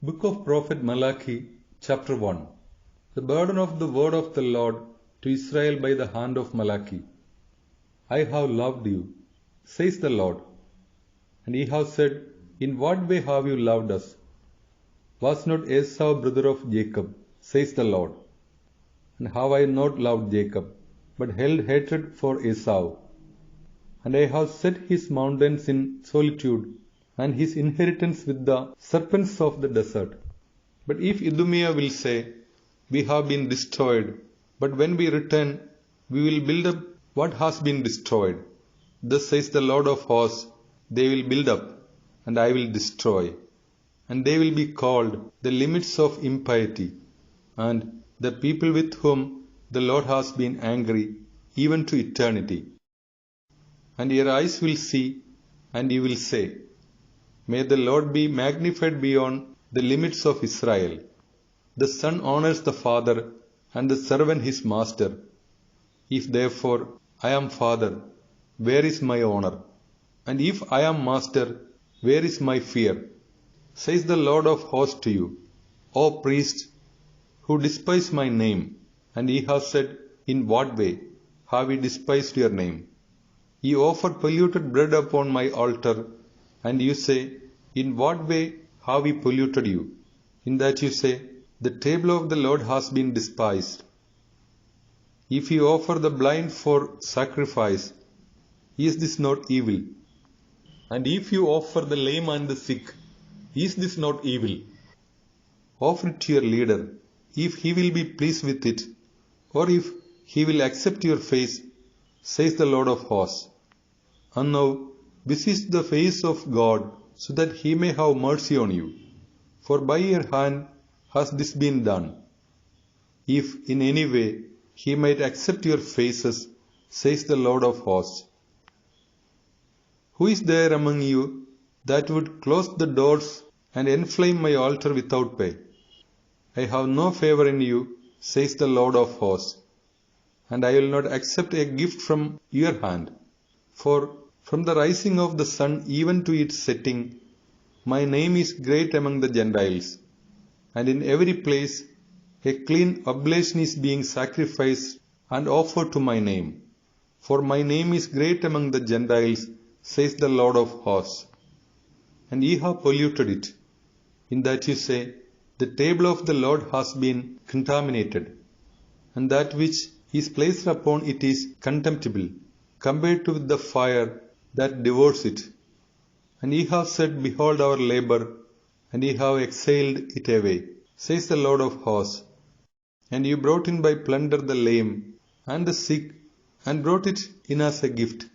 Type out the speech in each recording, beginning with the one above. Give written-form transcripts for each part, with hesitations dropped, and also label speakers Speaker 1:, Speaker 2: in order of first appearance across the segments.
Speaker 1: Book of Prophet Malachi, Chapter 1. The burden of the word of the Lord to Israel by the hand of Malachi. I have loved you, says the Lord. And ye have said, In what way have you loved us? Was not Esau brother of Jacob, says the Lord. And have I not loved Jacob, but held hatred for Esau? And I have set his mountains in solitude, and his inheritance with the serpents of the desert. But if Idumea will say, We have been destroyed, but when we return, we will build up what has been destroyed. Thus says the Lord of hosts, They will build up, and I will destroy. And they will be called the limits of impiety, and the people with whom the Lord has been angry, even to eternity. And your eyes will see, and you will say, May the Lord be magnified beyond the limits of Israel. The son honors the father, and the servant his master. If therefore I am father, where is my honor? And if I am master, where is my fear? Says the Lord of hosts to you, O priests, who despise my name. And ye have said, In what way have ye despised your name? Ye offer polluted bread upon my altar, and you say, In what way have we polluted you? In that you say, The table of the Lord has been despised. If you offer the blind for sacrifice, is this not evil? And if you offer the lame and the sick, is this not evil? Offer it to your leader, if he will be pleased with it, or if he will accept your face, says the Lord of hosts. And now beseech the face of God, so that he may have mercy on you. For by your hand has this been done. If in any way he might accept your faces, says the Lord of hosts. Who is there among you that would close the doors and enflame my altar without pay? I have no favor in you, says the Lord of hosts, and I will not accept a gift from your hand. For from the rising of the sun even to its setting, my name is great among the Gentiles, and in every place a clean oblation is being sacrificed and offered to my name. For my name is great among the Gentiles, says the Lord of hosts. And ye have polluted it, in that you say, The table of the Lord has been contaminated, and that which is placed upon it is contemptible, compared to the fire that devours it. And ye have said, Behold our labor, and ye have exhaled it away, says the Lord of hosts. And you brought in by plunder the lame and the sick, and brought it in as a gift.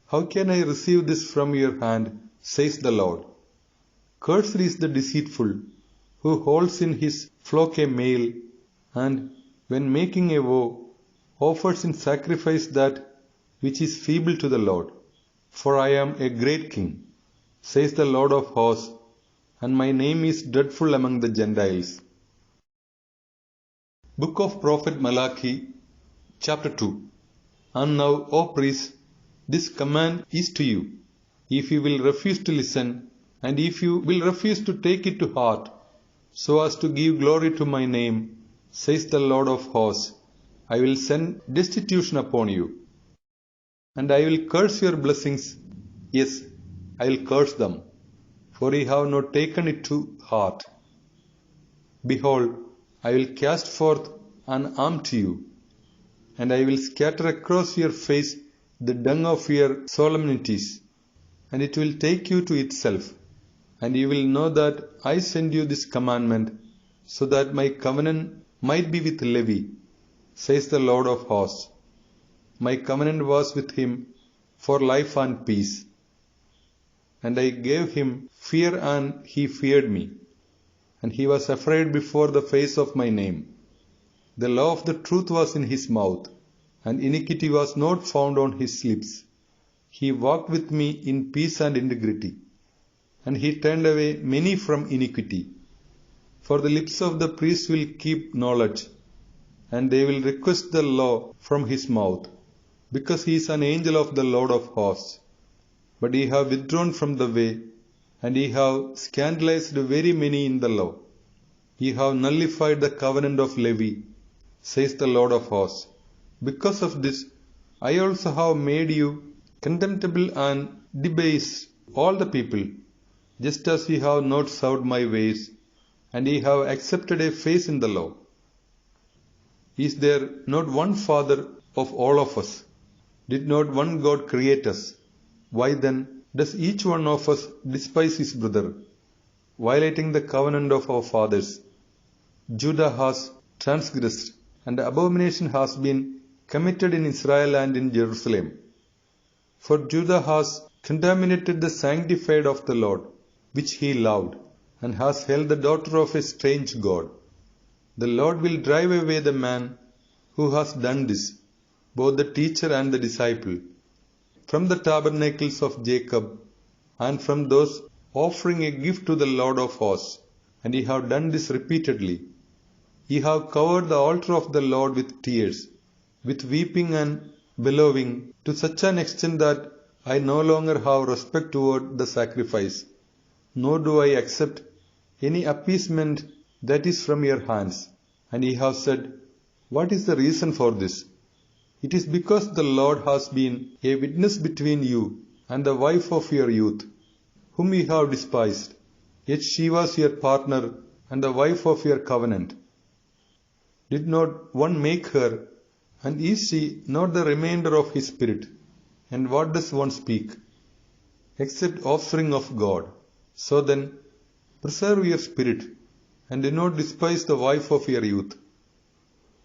Speaker 1: How can I receive this from your hand, says the Lord? Cursed is the deceitful, who holds in his flock a male, and when making a vow, offers in sacrifice that which is feeble to the Lord. For I am a great king, says the Lord of hosts, and my name is dreadful among the Gentiles. Book of Prophet Malachi, Chapter 2. And now, O priests, this command is to you. If you will refuse to listen, and if you will refuse to take it to heart, so as to give glory to my name, says the Lord of hosts, I will send destitution upon you. And I will curse your blessings, yes, I will curse them, for ye have not taken it to heart. Behold, I will cast forth an arm to you, and I will scatter across your face the dung of your solemnities, and it will take you to itself. And you will know that I send you this commandment, so that my covenant might be with Levi, says the Lord of hosts. My covenant was with him for life and peace. And I gave him fear, and he feared me. And he was afraid before the face of my name. The law of the truth was in his mouth, and iniquity was not found on his lips. He walked with me in peace and integrity, and he turned away many from iniquity. For the lips of the priest will keep knowledge, and they will request the law from his mouth, because he is an angel of the Lord of hosts. But ye have withdrawn from the way, and ye have scandalized very many in the law. Ye have nullified the covenant of Levi, says the Lord of hosts. Because of this, I also have made you contemptible and debased all the people, just as ye have not served my ways, and ye have accepted a face in the law. Is there not one Father of all of us? Did not one God create us? Why then does each one of us despise his brother, violating the covenant of our fathers? Judah has transgressed, and abomination has been committed in Israel and in Jerusalem. For Judah has contaminated the sanctified of the Lord, which he loved, and has held the daughter of a strange god. The Lord will drive away the man who has done this, both the teacher and the disciple, from the tabernacles of Jacob, and from those offering a gift to the Lord of hosts. And ye have done this repeatedly. Ye have covered the altar of the Lord with tears, with weeping and bellowing, to such an extent that I no longer have respect toward the sacrifice, nor do I accept any appeasement that is from your hands. And ye have said, what is the reason for this? It is because the Lord has been a witness between you and the wife of your youth, whom ye have despised, yet she was your partner and the wife of your covenant. Did not one make her, and is she not the remainder of his spirit? And what does one speak? Except offspring of God. So then, preserve your spirit, and do not despise the wife of your youth.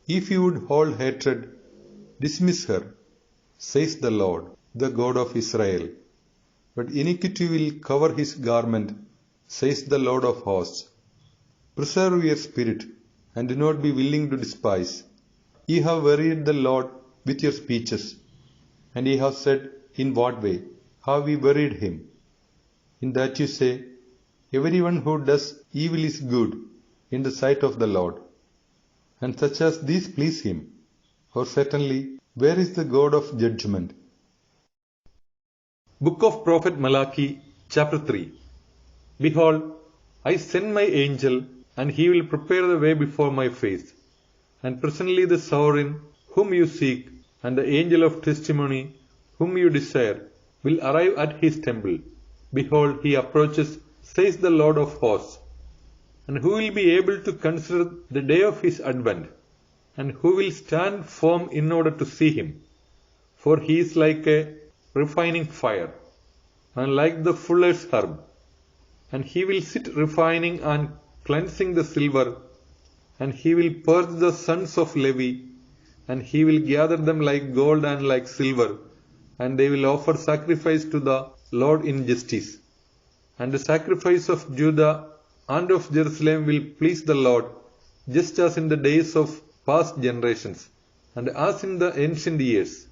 Speaker 1: If you would hold hatred, dismiss her, says the Lord, the God of Israel. But iniquity will cover his garment, says the Lord of hosts. Preserve your spirit, and do not be willing to despise. Ye have wearied the Lord with your speeches, and ye have said, in what way have we wearied him? In that you say, everyone who does evil is good in the sight of the Lord, and such as these please him. Or certainly, where is the God of judgment? Book of Prophet Malachi, chapter 3. Behold, I send my angel, and he will prepare the way before my face. And presently the sovereign, whom you seek, and the angel of testimony, whom you desire, will arrive at his temple. Behold, he approaches, says the Lord of hosts. And who will be able to consider the day of his advent? And who will stand firm in order to see him? For he is like a refining fire, and like the fuller's herb. And he will sit refining and cleansing the silver, and he will purge the sons of Levi, and he will gather them like gold and like silver, and they will offer sacrifice to the Lord in justice. And the sacrifice of Judah and of Jerusalem will please the Lord, just as in the days of past generations, and as in the ancient years.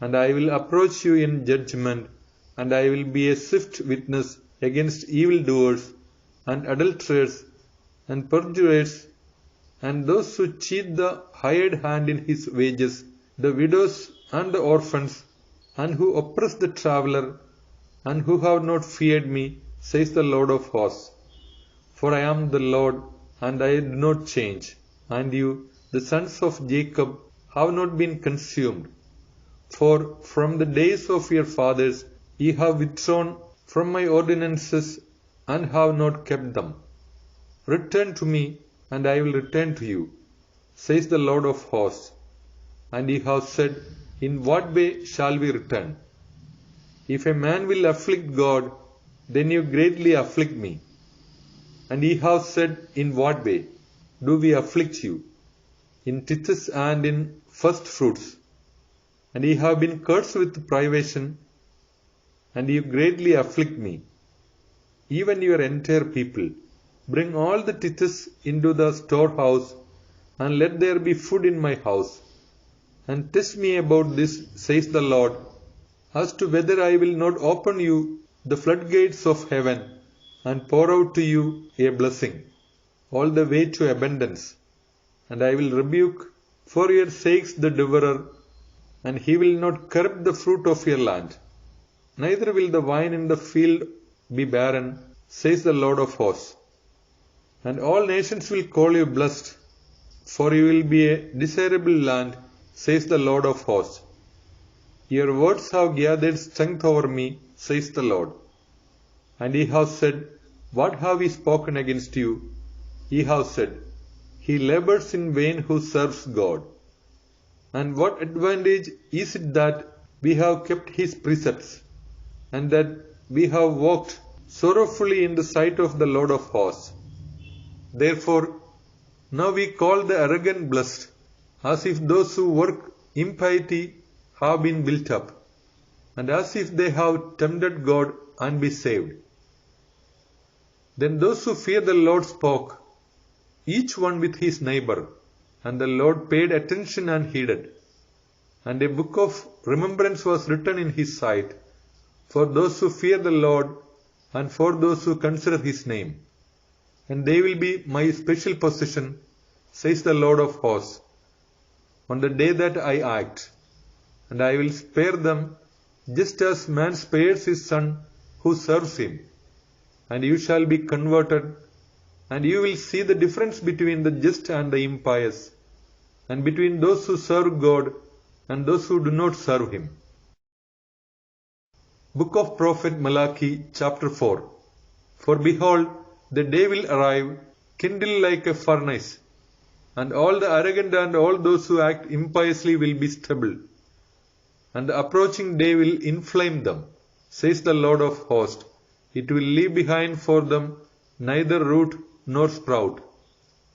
Speaker 1: And I will approach you in judgment, and I will be a swift witness against evildoers, and adulterers, and perjurers, and those who cheat the hired hand in his wages, the widows and the orphans, and who oppress the traveler, and who have not feared me, says the Lord of hosts. For I am the Lord, and I do not change, and you, the sons of Jacob, have not been consumed. For from the days of your fathers ye have withdrawn from my ordinances, and have not kept them. Return to me, and I will return to you, says the Lord of hosts. And ye have said, in what way shall we return? If a man will afflict God, then you greatly afflict me. And ye have said, in what way do we afflict you? In tithes and in first fruits. And ye have been cursed with privation, and you greatly afflict me. Even your entire people, bring all the tithes into the storehouse, and let there be food in my house. And test me about this, says the Lord, as to whether I will not open you the floodgates of heaven, and pour out to you a blessing, all the way to abundance. And I will rebuke for your sakes the devourer, and he will not corrupt the fruit of your land. Neither will the vine in the field be barren, says the Lord of hosts. And all nations will call you blessed, for you will be a desirable land, says the Lord of hosts. Your words have gathered strength over me, says the Lord. And ye have said, What have we spoken against you? Ye have said, He labors in vain who serves God. And what advantage is it that we have kept his precepts, and that we have walked sorrowfully in the sight of the Lord of hosts? Therefore, now we call the arrogant blessed, as if those who work impiety have been built up, and as if they have tempted God and be saved. Then those who fear the Lord spoke, each one with his neighbor, and the Lord paid attention and heeded. And a book of remembrance was written in his sight, for those who fear the Lord, and for those who consider his name. And they will be my special possession, says the Lord of hosts, on the day that I act. And I will spare them, just as man spares his son who serves him. And you shall be converted, and you will see the difference between the just and the impious, and between those who serve God and those who do not serve him. Book of Prophet Malachi, chapter 4. For behold, the day will arrive, kindled like a furnace, and all the arrogant and all those who act impiously will be stubbled, and the approaching day will inflame them, says the Lord of hosts. It will leave behind for them neither root nor sprout.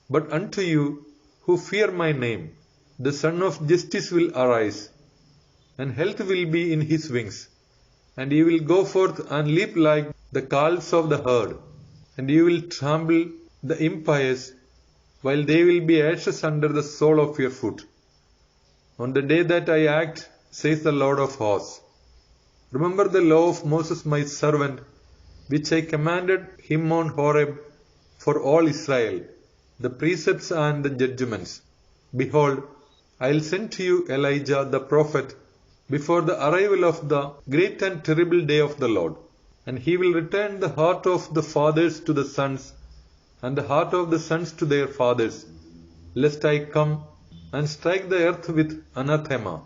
Speaker 1: But unto you, who fear my name, the Son of Justice will arise, and health will be in his wings. And he will go forth and leap like the calves of the herd, and you will trample the impious, while they will be ashes under the sole of your foot. On the day that I act, says the Lord of hosts, remember the law of Moses my servant, which I commanded him on Horeb for all Israel, the precepts and the judgments. Behold, I will send to you Elijah the prophet before the arrival of the great and terrible day of the Lord. And he will return the heart of the fathers to the sons, and the heart of the sons to their fathers, lest I come and strike the earth with anathema.